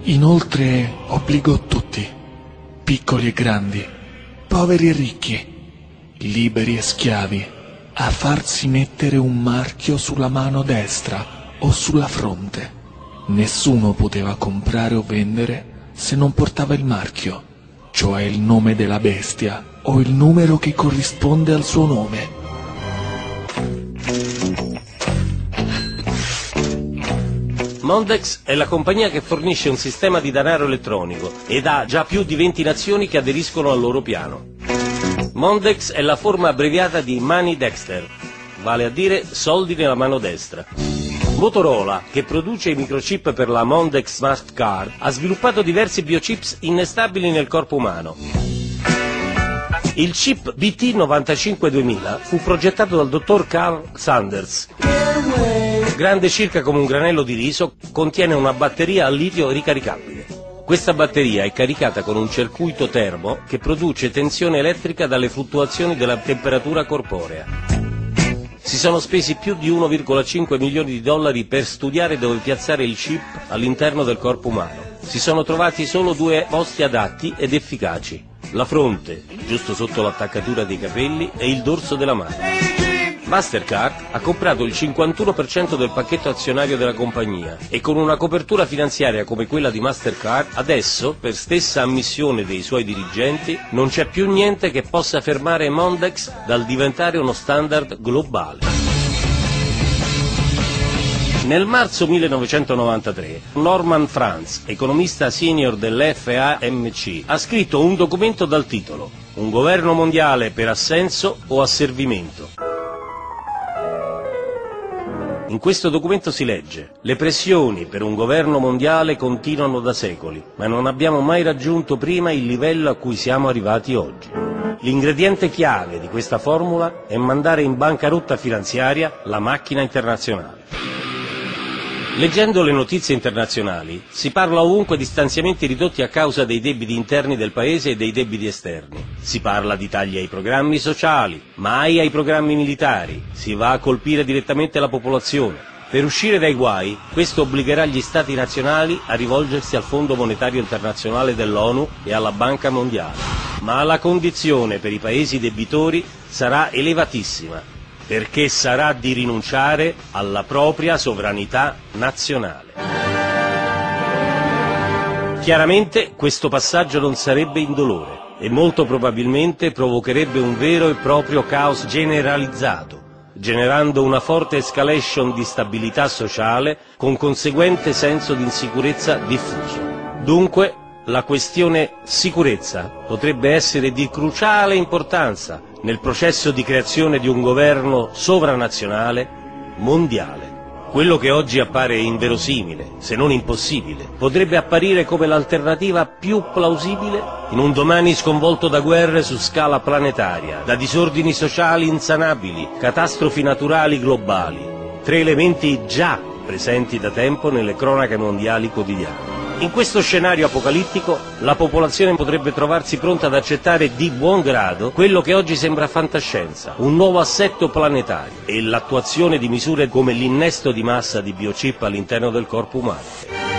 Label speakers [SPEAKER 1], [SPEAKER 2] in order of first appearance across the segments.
[SPEAKER 1] Inoltre obbligò tutti, piccoli e grandi, poveri e ricchi, liberi e schiavi, a farsi mettere un marchio sulla mano destra o sulla fronte. Nessuno poteva comprare o vendere se non portava il marchio, cioè il nome della bestia o il numero che corrisponde al suo nome.
[SPEAKER 2] Mondex è la compagnia che fornisce un sistema di denaro elettronico ed ha già più di 20 nazioni che aderiscono al loro piano. Mondex è la forma abbreviata di Money Dexter, vale a dire soldi nella mano destra. Motorola, che produce i microchip per la Mondex Smart Card, ha sviluppato diversi biochips innestabili nel corpo umano. Il chip BT95-2000 fu progettato dal dottor Carl Sanders. Grande circa come un granello di riso, contiene una batteria a litio ricaricabile. Questa batteria è caricata con un circuito termo che produce tensione elettrica dalle fluttuazioni della temperatura corporea. Si sono spesi più di 1,5 milioni di dollari per studiare dove piazzare il chip all'interno del corpo umano. Si sono trovati solo due posti adatti ed efficaci: la fronte, giusto sotto l'attaccatura dei capelli, e il dorso della mano. Mastercard ha comprato il 51% del pacchetto azionario della compagnia e con una copertura finanziaria come quella di Mastercard, adesso, per stessa ammissione dei suoi dirigenti, non c'è più niente che possa fermare Mondex dal diventare uno standard globale. Nel marzo 1993, Norman Franz, economista senior dell'FAMC, ha scritto un documento dal titolo «Un governo mondiale per assenso o asservimento». In questo documento si legge: le pressioni per un governo mondiale continuano da secoli, ma non abbiamo mai raggiunto prima il livello a cui siamo arrivati oggi. L'ingrediente chiave di questa formula è mandare in bancarotta finanziaria la macchina internazionale. Leggendo le notizie internazionali, si parla ovunque di stanziamenti ridotti a causa dei debiti interni del paese e dei debiti esterni. Si parla di tagli ai programmi sociali, mai ai programmi militari. Si va a colpire direttamente la popolazione. Per uscire dai guai, questo obbligherà gli Stati nazionali a rivolgersi al Fondo Monetario Internazionale dell'ONU e alla Banca Mondiale. Ma la condizione per i paesi debitori sarà elevatissima, perché sarà di rinunciare alla propria sovranità nazionale. Chiaramente questo passaggio non sarebbe indolore e molto probabilmente provocherebbe un vero e proprio caos generalizzato, generando una forte escalation di stabilità sociale con conseguente senso di insicurezza diffuso. Dunque, la questione sicurezza potrebbe essere di cruciale importanza nel processo di creazione di un governo sovranazionale mondiale. Quello che oggi appare inverosimile, se non impossibile, potrebbe apparire come l'alternativa più plausibile in un domani sconvolto da guerre su scala planetaria, da disordini sociali insanabili, catastrofi naturali globali, tre elementi già presenti da tempo nelle cronache mondiali quotidiane. In questo scenario apocalittico, la popolazione potrebbe trovarsi pronta ad accettare di buon grado quello che oggi sembra fantascienza, un nuovo assetto planetario e l'attuazione di misure come l'innesto di massa di biochip all'interno del corpo umano.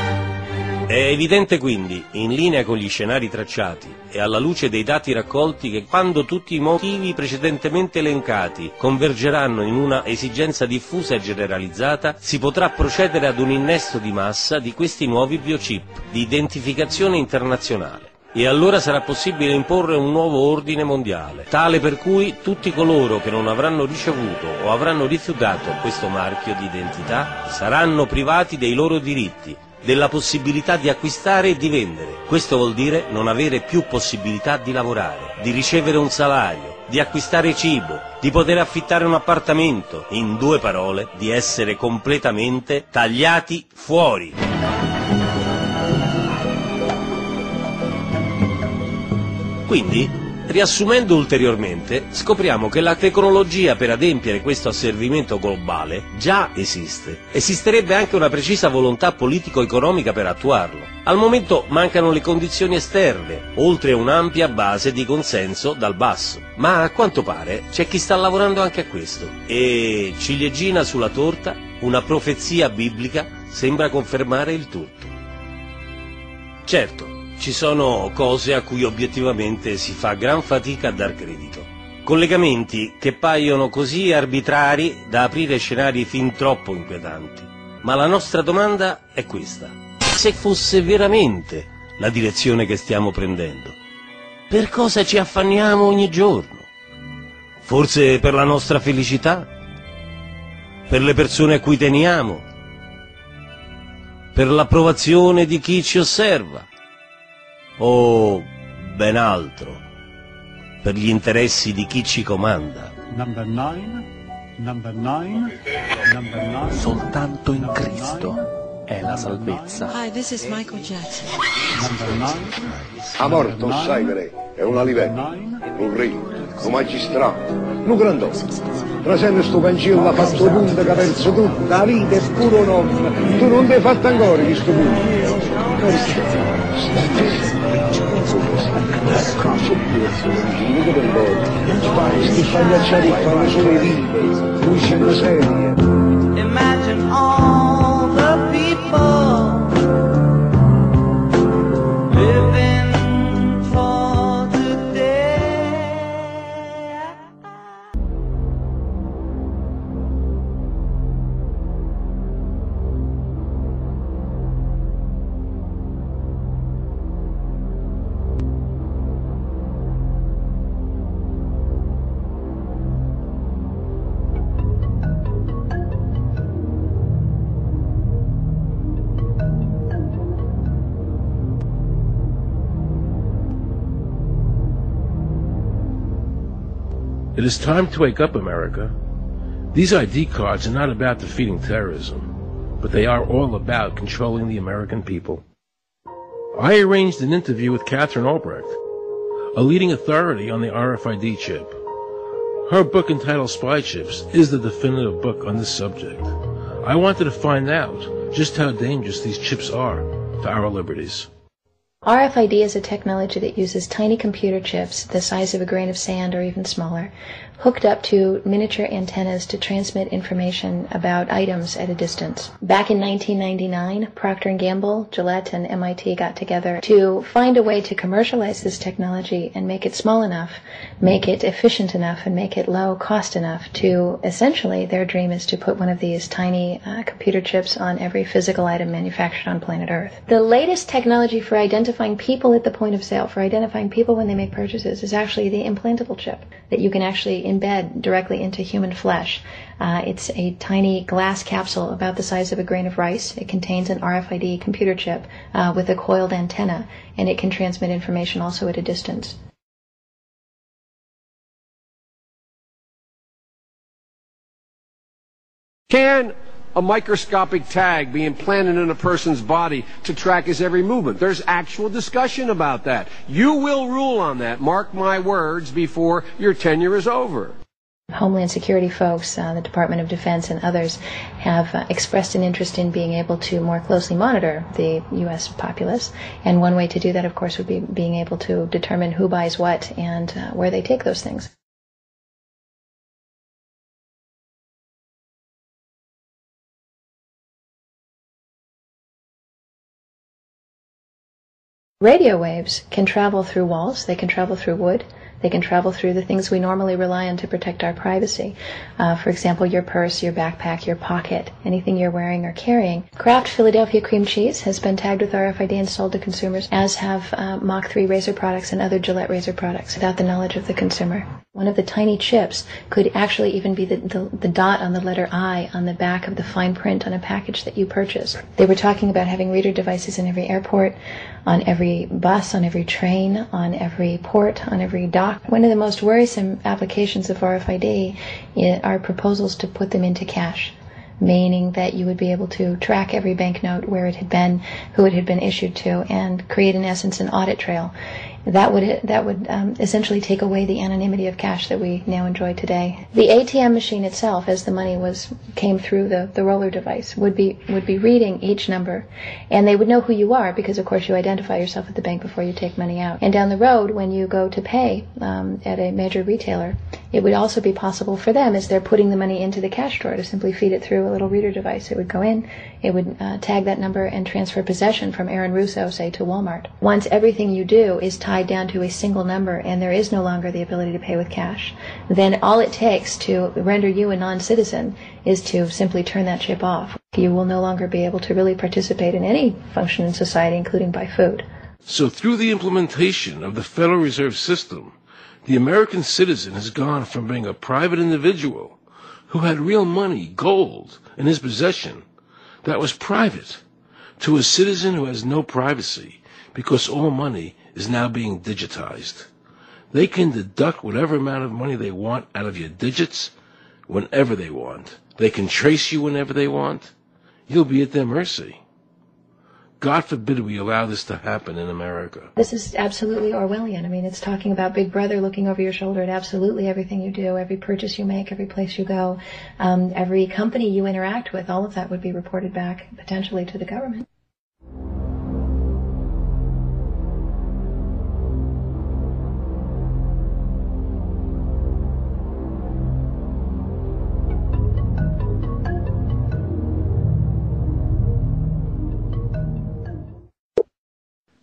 [SPEAKER 2] È evidente quindi, in linea con gli scenari tracciati e alla luce dei dati raccolti, che quando tutti i motivi precedentemente elencati convergeranno in una esigenza diffusa e generalizzata, si potrà procedere ad un innesto di massa di questi nuovi biochip di identificazione internazionale. E allora sarà possibile imporre un nuovo ordine mondiale, tale per cui tutti coloro che non avranno ricevuto o avranno rifiutato questo marchio di identità saranno privati dei loro diritti, della possibilità di acquistare e di vendere. Questo vuol dire non avere più possibilità di lavorare, di ricevere un salario, di acquistare cibo, di poter affittare un appartamento, in due parole, di essere completamente tagliati fuori. Quindi, riassumendo ulteriormente, scopriamo che la tecnologia per adempiere questo asservimento globale già esiste. Esisterebbe anche una precisa volontà politico-economica per attuarlo. Al momento mancano le condizioni esterne, oltre a un'ampia base di consenso dal basso. Ma a quanto pare c'è chi sta lavorando anche a questo. E, ciliegina sulla torta, una profezia biblica sembra confermare il tutto. Certo, ci sono cose a cui obiettivamente si fa gran fatica a dar credito. Collegamenti che paiono così arbitrari da aprire scenari fin troppo inquietanti. Ma la nostra domanda è questa: se fosse veramente la direzione che stiamo prendendo, per cosa ci affanniamo ogni giorno? Forse per la nostra felicità? Per le persone a cui teniamo? Per l'approvazione di chi ci osserva? O ben altro, per gli interessi di chi ci comanda?
[SPEAKER 3] Number 9.
[SPEAKER 1] Soltanto in Cristo è la salvezza.
[SPEAKER 4] Hi, this is Microchip.
[SPEAKER 5] Ha morto, sai che lei è un alivento, un re, un magistrato, un grand'uomo. Presente sto cancillo ha fatto punto che ha perso tutta la vita e pure un uomo. Tu non ti hai fatto ancora di sto punto. Sti pagliacciati fanno solo i vivi, lui c'è una serie.
[SPEAKER 6] Imagine all the people living for today.
[SPEAKER 7] It is time to wake up, America. These ID cards are not about defeating terrorism, but they are all about controlling the American people. I arranged an interview with Catherine Albrecht, a leading authority on the RFID chip. Her book entitled Spy Chips is the definitive book on this subject. I wanted to find out just how dangerous these chips are to our liberties.
[SPEAKER 8] RFID is a technology that uses tiny computer chips the size of a grain of sand or even smaller, hooked up to miniature antennas to transmit information about items at a distance. Back in 1999, Procter & Gamble, Gillette, and MIT got together to find a way to commercialize this technology and make it small enough, make it efficient enough, and make it low cost enough to, essentially, their dream is to put one of these tiny computer chips on every physical item manufactured on planet Earth. The latest technology for identifying people at the point of sale, for identifying people when they make purchases, is actually the implantable chip that you can actually embed directly into human flesh. It's a tiny glass capsule about the size of a grain of rice. It contains an RFID computer chip with a coiled antenna, and it can transmit information also at a distance.
[SPEAKER 9] Can a microscopic tag be implanted in a person's body to track his every movement? There's actual discussion about that. You will rule on that, mark my words, before your tenure is over.
[SPEAKER 8] Homeland Security folks, the Department of Defense, and others have expressed an interest in being able to more closely monitor the U.S. populace. And one way to do that, of course, would be being able to determine who buys what and where they take those things. Radio waves can travel through walls, they can travel through wood, they can travel through the things we normally rely on to protect our privacy. For example, your purse, your backpack, your pocket, anything you're wearing or carrying. Kraft Philadelphia cream cheese has been tagged with RFID and sold to consumers, as have Mach 3 razor products and other Gillette razor products, without the knowledge of the consumer. One of the tiny chips could actually even be the dot on the letter I on the back of the fine print on a package that you purchase. They were talking about having reader devices in every airport, on every bus, on every train, on every port, on every dock. One of the most worrisome applications of RFID are proposals to put them into cash, meaning that you would be able to track every banknote, where it had been, who it had been issued to, and create, in essence, an audit trail. that would essentially take away the anonymity of cash that we now enjoy today. The ATM machine itself, as the money came through the roller device, would be reading each number, and they would know who you are because, of course, you identify yourself at the bank before you take money out. And down the road, when you go to pay at a major retailer, it would also be possible for them, as they're putting the money into the cash drawer, to simply feed it through a little reader device. It would go in, it would tag that number and transfer possession from Aaron Russo, say, to Walmart. Once everything you do is tied down to a single number and there is no longer the ability to pay with cash, then all it takes to render you a non-citizen is to simply turn that chip off. You will no longer be able to really participate in any function in society, including buy food.
[SPEAKER 7] So through the implementation of the Federal Reserve System, the American citizen has gone from being a private individual who had real money, gold, in his possession that was private, to a citizen who has no privacy because all money is now being digitized. They can deduct whatever amount of money they want out of your digits whenever they want. They can trace you whenever they want. You'll be at their mercy. God forbid we allow this to happen in America.
[SPEAKER 8] This is absolutely Orwellian. I mean, it's talking about Big Brother looking over your shoulder at absolutely everything you do, every purchase you make, every place you go, every company you interact with. All of that would be reported back potentially to the government.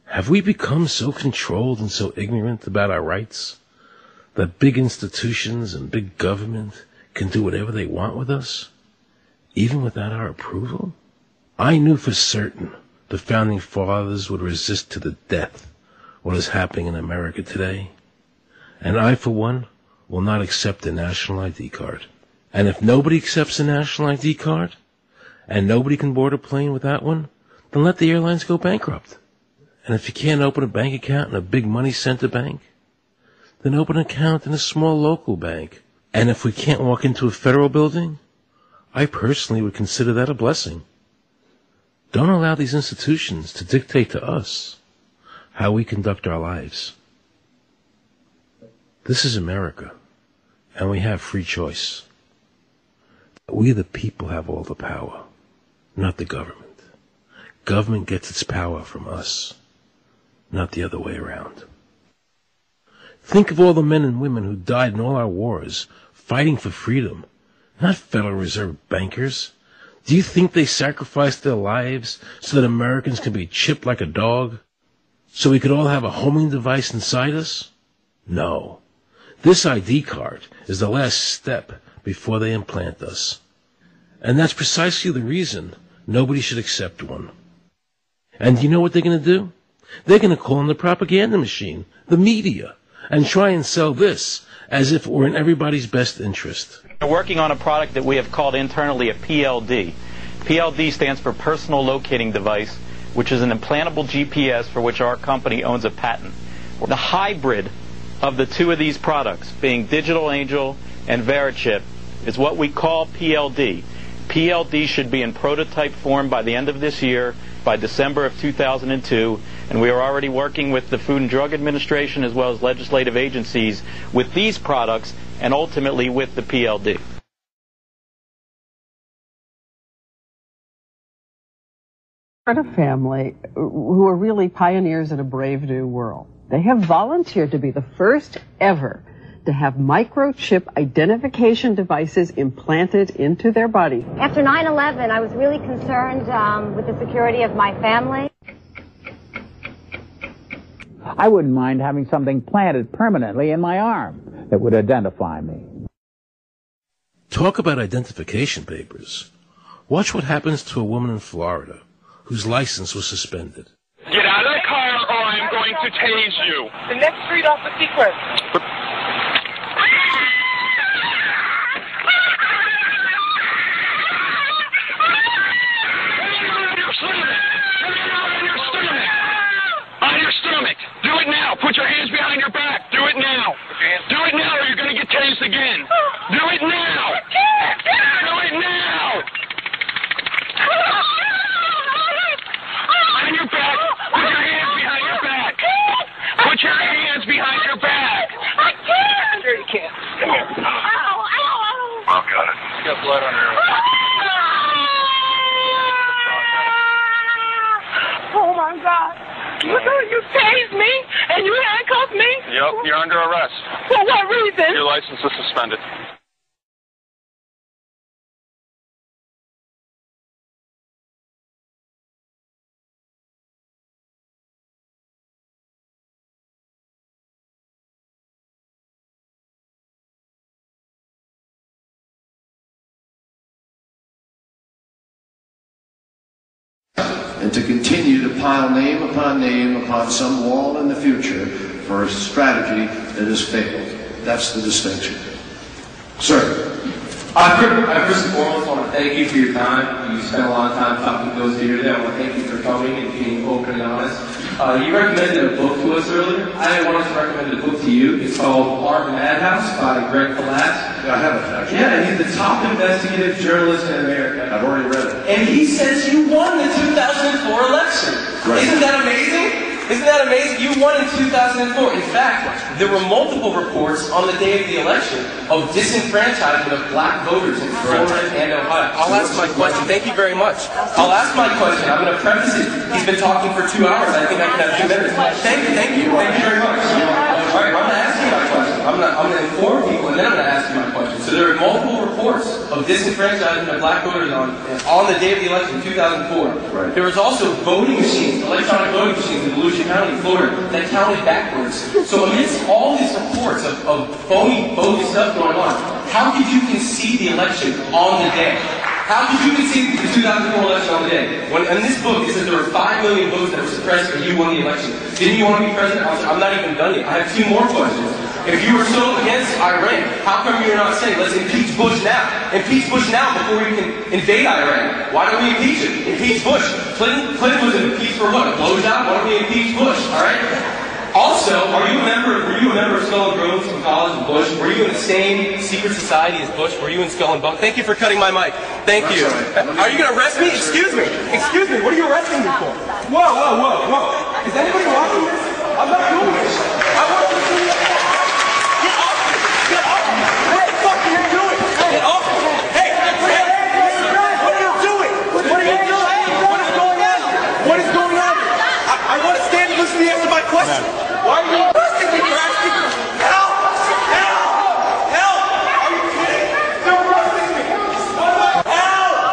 [SPEAKER 7] Have we become so controlled and so ignorant about our rights that big institutions and big government can do whatever they want with us, even without our approval? I knew for certain the Founding Fathers would resist to the death what is happening in America today, and I, for one, will not accept a national ID card. And if nobody accepts a national ID card, and nobody can board a plane without one, then let the airlines go bankrupt. And if you can't open a bank account in a big money center bank, then open an account in a small local bank. And if we can't walk into a federal building, I personally would consider that a blessing. Don't allow these institutions to dictate to us how we conduct our lives. This is America, and we have free choice. We the people have all the power, not the government. Government gets its power from us, not the other way around. Think of all the men and women who died in all our wars, fighting for freedom, not Federal Reserve bankers. Do you think they sacrificed their lives so that Americans can be chipped like a dog? So we could all have a homing device inside us? No. This ID card is the last step before they implant us. And that's precisely the reason nobody should accept one. And you know what they're going to do? They're going to call in the propaganda machine, the media, and try and sell this as if it were in everybody's best interest.
[SPEAKER 3] We're working on a product that we have called internally a PLD. PLD stands for Personal Locating Device, which is an implantable GPS for which our company owns a patent. The hybrid of the two of these products, being Digital Angel and Verichip, is what we call PLD. PLD should be in prototype form by the end of this year, by December of 2002, and we are already working with the Food and Drug Administration as well as legislative agencies with these products and ultimately with the PLD.
[SPEAKER 4] A family who are really pioneers in a brave new world. They have volunteered to be the first ever to have microchip identification devices implanted into their body.
[SPEAKER 10] After 9/11, I was really concerned with the security of my family.
[SPEAKER 11] I wouldn't mind having something planted permanently in my arm that would identify me.
[SPEAKER 7] Talk about identification papers. Watch what happens to a woman in Florida whose license was suspended.
[SPEAKER 12] Get out of the car or I'm going to tase you.
[SPEAKER 13] The next street off the sequence.
[SPEAKER 12] On your stomach. Do it now. Put your hands behind your back. Do it now. Do it now or you're going to get tased again. Do it now. Do it now. On your back. Put your hands behind your back. Put your hands
[SPEAKER 13] tased me and you handcuffed me?
[SPEAKER 12] Yep, you're under arrest.
[SPEAKER 13] For what reason?
[SPEAKER 12] Your license is suspended.
[SPEAKER 14] And to continue to pile name upon some wall in the future for a strategy that has failed. That's the distinction. Sir.
[SPEAKER 15] I first and foremost want to thank you for your time. You spent a lot of time talking to those here today. I want to thank you for coming and being open and honest. You recommended a book to us earlier. I wanted to recommend a book to you. It's called Art Madhouse by Greg Palat.
[SPEAKER 14] I haven't actually.
[SPEAKER 15] Yeah, he's the top investigative journalist in America.
[SPEAKER 14] I've already read it.
[SPEAKER 15] And he says you won the 2004 election.
[SPEAKER 14] Right.
[SPEAKER 15] Isn't that amazing? Isn't that amazing? You won in 2004. In fact, there were multiple reports on the day of the election of disenfranchisement of black voters in Florida and Ohio. I'll ask my question. Thank you very much. I'll ask my question. I'm going to preface it. He's been talking for 2 hours. I think I can have 2 minutes. Thank you very much. All right, I'm going to ask you my question. I'm going to inform people, and then I'm going to ask you my question. So there are multiple reports of disenfranchisement of black voters on the day of the election in 2004.
[SPEAKER 14] Right.
[SPEAKER 15] There was also voting machines, electronic voting machines in Volusia County, Florida, that counted backwards. So amidst all these reports of phony stuff going on, how could you concede the election on the day? How could you concede the 2004 election on the day? When in this book it says there were 5 million votes that were suppressed and you won the election. Didn't you want to be president? I'm not even done yet. I have 2 more questions. If you were so against Iran, how come you're not saying, let's impeach Bush now? Impeach Bush now before we can invade Iran. Why don't we impeach him? Impeach Bush. Clinton was impeached for what? A blowjob? Why don't we impeach Bush? All right? Also, were you a member of Skull and Bones from college with Bush? Were you in the same secret society as Bush? Were you in Skull and Bones? Thank you for cutting my mic. Thank you. Are you going to arrest me? Excuse me. Excuse me. What are you arresting me for? Whoa. Is anybody watching this? I'm not doing this. I want you to see it. Get off! What the fuck are you doing? Get off! Hey! What are you doing? What are you doing? What is going on? What is going on? I want to stand and listen to the answer to my question. Why are you arresting me for asking? Help! Are you kidding? They're arresting me! Help!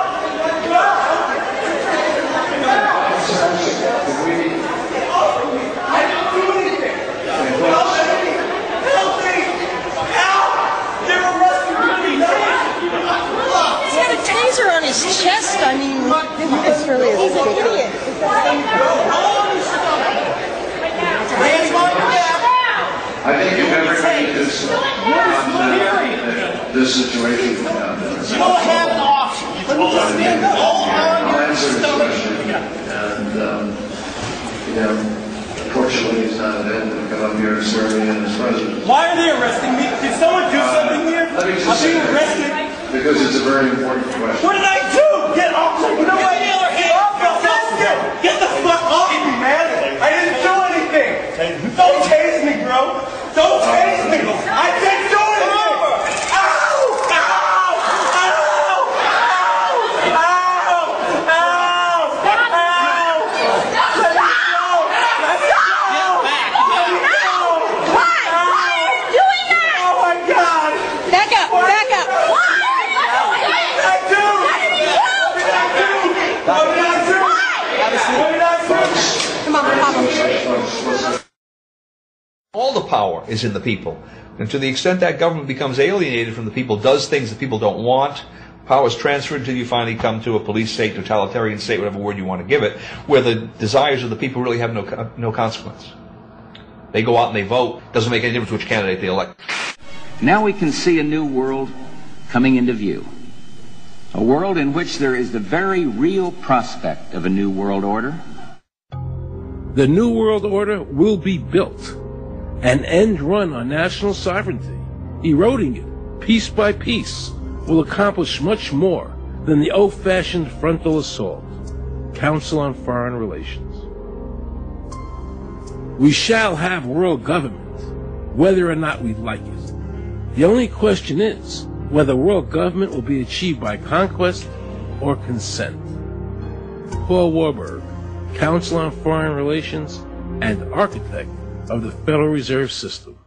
[SPEAKER 15] I didn't do anything! Help me! They're arresting me!
[SPEAKER 16] He's got a taser on his chest. I mean, this really is ridiculous.
[SPEAKER 14] I think if everybody is this situation,
[SPEAKER 16] You don't have an option.
[SPEAKER 14] I'll answer this question. And, unfortunately, he's not able to come up here and serve me as president.
[SPEAKER 15] Why are they arresting me? Did someone do something here?
[SPEAKER 14] Let me just
[SPEAKER 15] I'm
[SPEAKER 14] say
[SPEAKER 15] being arrested.
[SPEAKER 14] Because it's a very important question.
[SPEAKER 15] What did I do? Get off! You know what? Get the fuck off me, man! I didn't do anything! Don't tase me, bro! Don't tase me! I didn't do anything! Ow! Ow! Ow!
[SPEAKER 17] All the power is in the people. And to the extent that government becomes alienated from the people, does things that people don't want, power is transferred until you finally come to a police state, totalitarian state, whatever word you want to give it, where the desires of the people really have no consequence. They go out and they vote. Doesn't make any difference which candidate they elect.
[SPEAKER 18] Now we can see a new world coming into view. A world in which there is the very real prospect of a new world order.
[SPEAKER 7] The New World Order will be built. An end run on national sovereignty, eroding it piece by piece, will accomplish much more than the old-fashioned frontal assault. Council on Foreign Relations. We shall have world government, whether or not we like it. The only question is whether world government will be achieved by conquest or consent. Paul Warburg, Council on Foreign Relations, and architect of the Federal Reserve System.